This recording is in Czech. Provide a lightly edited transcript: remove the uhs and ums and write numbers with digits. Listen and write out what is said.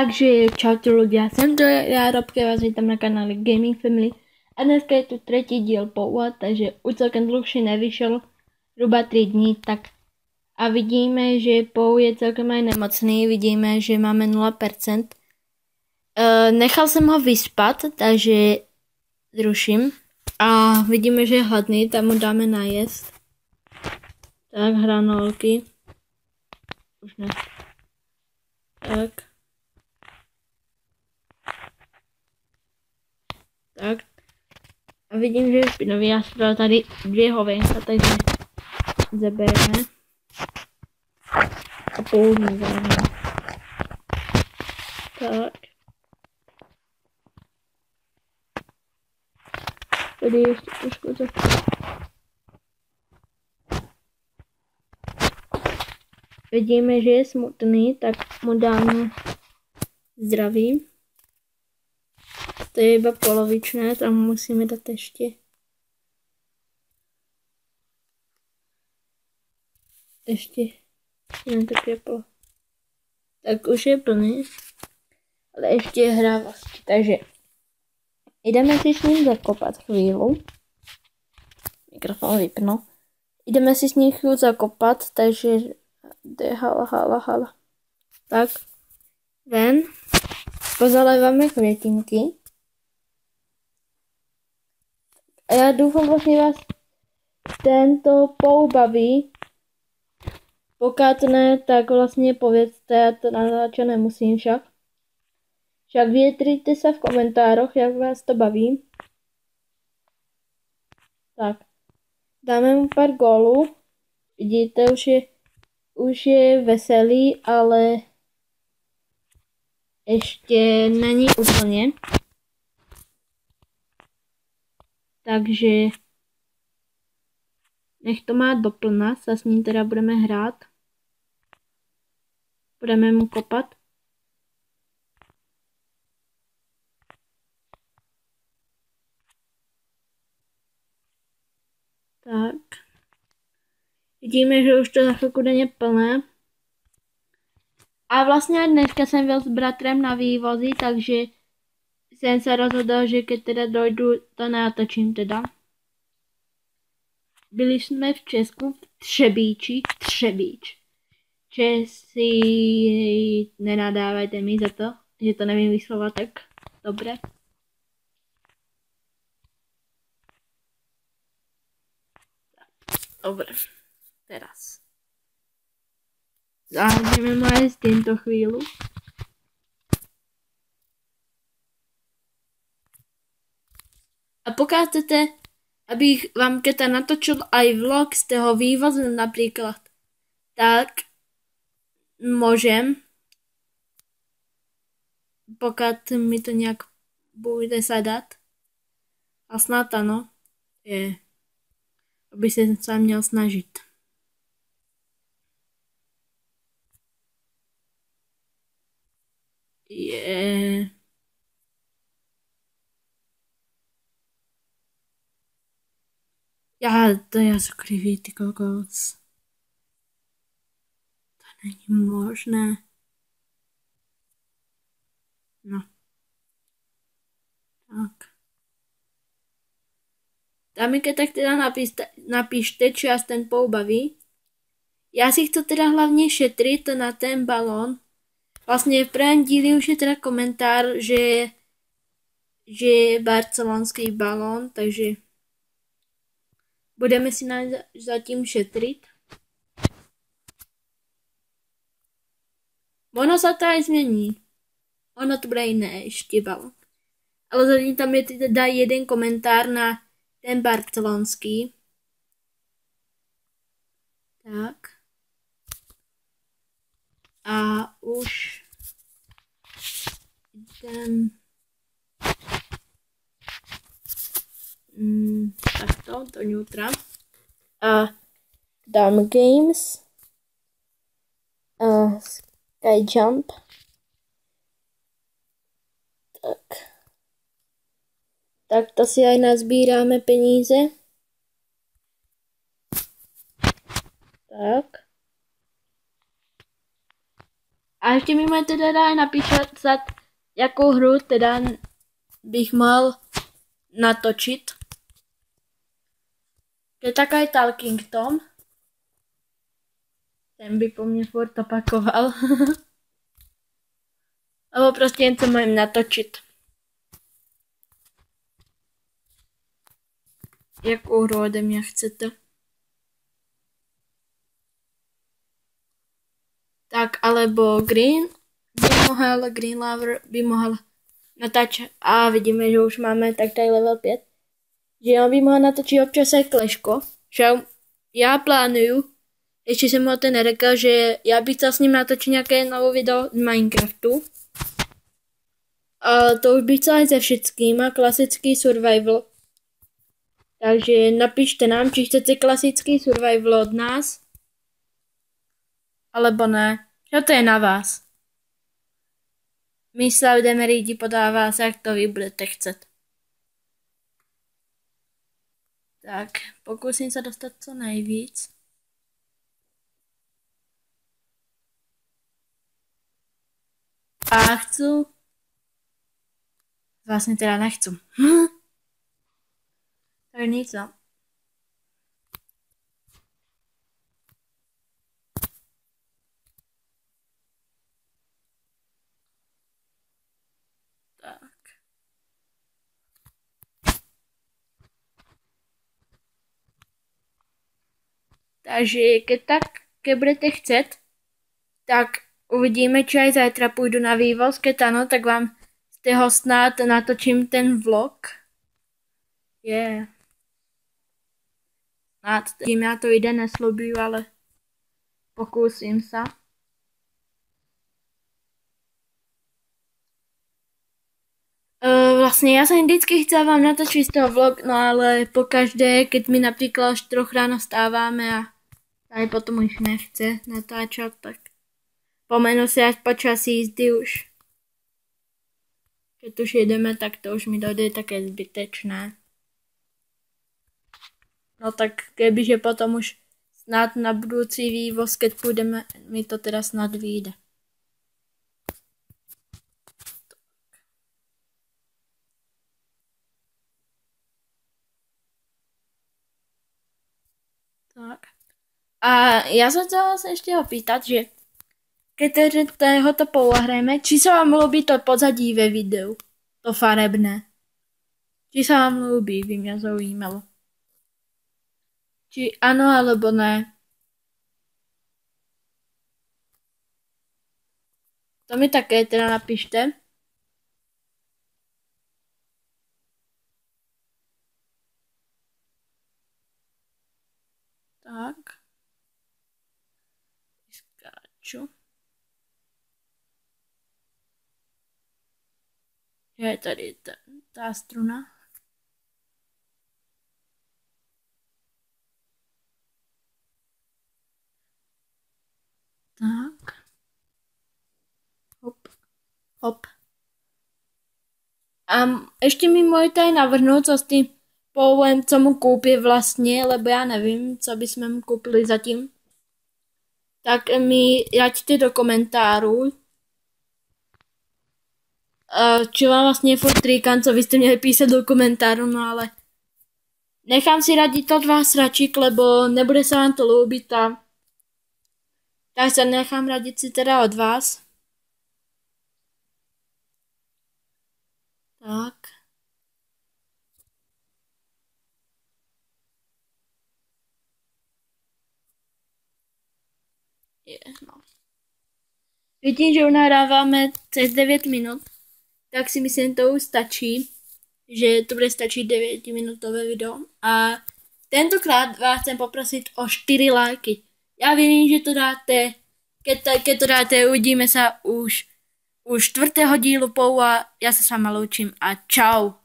Takže čaute ľudia, jsem to já Robky, vás vítám na kanále Gaming Family a dneska je tu třetí díl Poua, takže už celkem dlouhší nevyšel, zhruba 3 dní, tak a vidíme, že Pou je celkem aj nemocný, vidíme, že máme 0%. Nechal jsem ho vyspat, takže zruším a vidíme, že je hladný, tam mu dáme najest. Tak, hranolky. Už ne. Tak. Tak. A vidím, že je špinavý. Já si dal tady 2 hověnka, takže zabereme. A používáme. Tak. Tady ještě trošku tak. Vidíme, že je smutný, tak mu dáme zdraví. To je iba polovičné, tam musíme dát ještě. Jen také polo. Tak už je plný, ale ještě je hrávosti, takže jdeme si s ním zakopat chvíli. Mikrofon vypnu. Jdeme si s ním chvíli zakopat, takže jde hala. Tak, ven. Pozaléváme květinky. A já doufám, vlastně vás tento Pou baví. Pokud ne, tak vlastně povězte, já to natáčet nemusím však. Však vyjadřujte se v komentářích, jak vás to baví. Tak, dáme mu pár gólů. Vidíte, už je veselý, ale ještě není úplně. Takže nech to má doplna, se s ním teda budeme hrát. Budeme mu kopat. Tak. Vidíme, že už to za chvilku denně plné. A vlastně dneska jsem byl s bratrem na vývozy, takže jsem se rozhodl, že když teda dojdu, to natočím teda. Byli jsme v Česku, v Třebíč. Česi, nenadávajte mi za to, že to nevím vyslovovat tak dobře. Dobre, teraz. Zahodíme moje z tento chvíli. A pokud chcete, abych vám keta natočil aj vlog z toho vývozu napríklad, tak môžem, pokud mi to nějak bude sadat. A snad ano, aby se měl snažit. To je skrivý, ty kokos. To není možné. No. Tak. Dámike, tak teda napište, či vás ten Pou baví. Já si chci teda hlavně šetřit na ten balón. Vlastně v prvém díle už je teda komentár, že je barcelonský balón, takže budeme si zatím šetřit. Ono se to aj změní. Ono to bude jiné ještě balón. Ale zatím tam je teda jeden komentár na ten barcelonský. Tak. A už jdem takto do Nutra. A dám Games. Sky Jump. Tak to si aj nazbíráme peníze. Tak. A ještě mi můžete teda napísat, jakou hru teda bych mohl natočit. To je takový Talking Tom. Ten by po mně furt opakoval. Alebo prostě něco můžem natočit. Jakou hru ode mě chcete. Tak, alebo Green Lover by mohl natáčet. A vidíme, že už máme tak tady level 5. Že on by mohl natočit občas i Clashko. Že já plánuju, ještě jsem mu to neřekl, že já bych chtěl s ním natočit nějaké novou video z Minecraftu. A to už bych chtěla se všeckýma, klasický survival. Takže napište nám, či chcete klasický survival od nás. Alebo ne. Jo, to je na vás. My se budeme řídit podle vás, jak to vy budete chcet. Tak, pokusím se dostat co nejvíc. A chci... Vlastně teda nechci. Tak nic, no. Tak. Takže keď budete chcet, tak uvidíme, či aj zajtra půjdu na vývoz, keď ano, tak vám z toho snad natočím ten vlog. Snad tím já to jde, neslobuju, ale pokusím se. Vlastně já jsem vždycky chtěla vám natočit z toho vlog, no ale pokaždé, keď mi například až trochu ráno stáváme a tady potom už nechce natáčet, tak pomenu si až počasí jízdy už. Keď už jedeme, tak to už mi dojde také zbytečné. No tak kebyže potom už snad na budoucí vývoz, keď půjdeme, mi to teda snad vyjde. Tak. A já se chtěla se ještě opýtat, že keď to pouhrajeme, či se vám líbí to pozadí ve videu, to farebné. Či se vám líbí, by mě zaujímalo. Či ano, alebo ne. To mi také teda napište. Tak. Skáču. Je tady ta struna. Tak. Hop. Hop. A ještě mi můžete navrhnout, co s tím povolem, co mu koupí vlastně, lebo já nevím, co bychom mu koupili zatím. Tak mi raďte do komentářů. Či vám vlastně furt říkám, co byste měli písat do komentářů, no ale nechám si radit od vás radšik, lebo nebude se vám to líbit a tak se nechám radit si teda od vás. Tak. No. Vidím, že nahráváme přes 9 minut, tak si myslím, to už stačí, že to bude stačit 9minutové video. A tentokrát vás chcem poprosit o 4 lajky. Já vím, že to dáte, keď to dáte, uvidíme se už 4. dílu a já se s váma loučím a čau.